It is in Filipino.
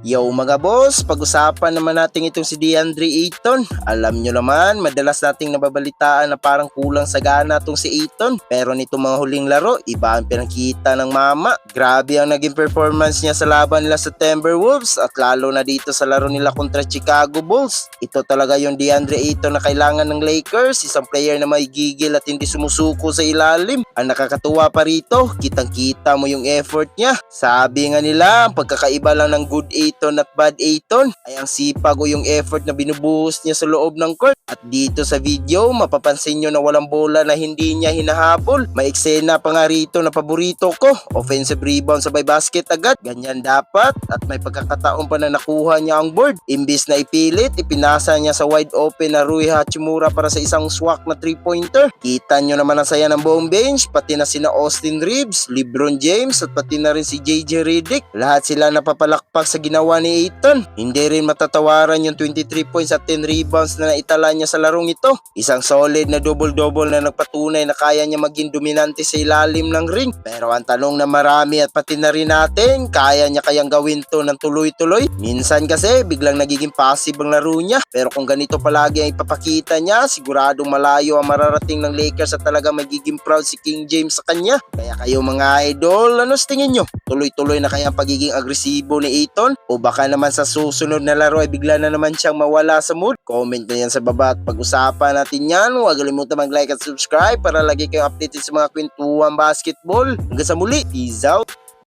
Yo mga boss, pag-usapan naman natin itong si DeAndre Ayton. Alam nyo naman, madalas nating nababalitaan na parang kulang sa gana itong si Ayton. Pero nitong mga huling laro, iba ang pinakita ng mama. Grabe ang naging performance niya sa laban nila sa Timberwolves at lalo na dito sa laro nila kontra Chicago Bulls. Ito talaga yung DeAndre Ayton na kailangan ng Lakers, isang player na may gigil at hindi sumusuko sa ilalim. Ang nakakatuwa pa rito, kitang-kita mo yung effort niya. Sabi nga nila, ang pagkakaiba lang ng good Ayton at bad Ayton ay ang sipag o yung effort na binubuhos niya sa loob ng court. At dito sa video, mapapansin nyo na walang bola na hindi niya hinahabol. May eksena pa nga rito na paborito ko, offensive rebound sabay basket agad. Ganyan dapat at may pagkakataon pa na nakuha niya ang board. Imbis na ipilit, ipinasa niya sa wide open na Rui Hachimura para sa isang swak na 3-pointer. Kita nyo naman ang saya ng buong bench, pati na sina Austin Reeves, LeBron James at pati na rin si JJ Redick. Lahat sila napapalakpak sa ginawa ni Ayton. Hindi rin matatawaran yung 23 points at 10 rebounds na naitala niya sa larong ito. Isang solid na double-double na nagpatunay na kaya niya maging dominante sa ilalim ng ring. Pero ang tanong na marami at pati na rin natin, kaya niya kayang gawin to ng tuloy-tuloy? Minsan kasi biglang nagiging passive ang laro niya. Pero kung ganito palagi ang ipapakita niya, siguradong malayo ang mararating ng Lakers at talaga magiging proud si King James sa kanya. Kaya kayo mga idol, ano sa tingin nyo? Tuloy-tuloy na kaya ang pagiging agresibo ni Ayton? O baka naman sa susunod na laro ay bigla na naman siyang mawala sa mood? Comment na yan sa baba at pag-usapan natin yan. Huwag kalimutan mag-like at subscribe para lagi kayong updated sa mga kwentuhan basketball. Hanggang sa muli, peace out!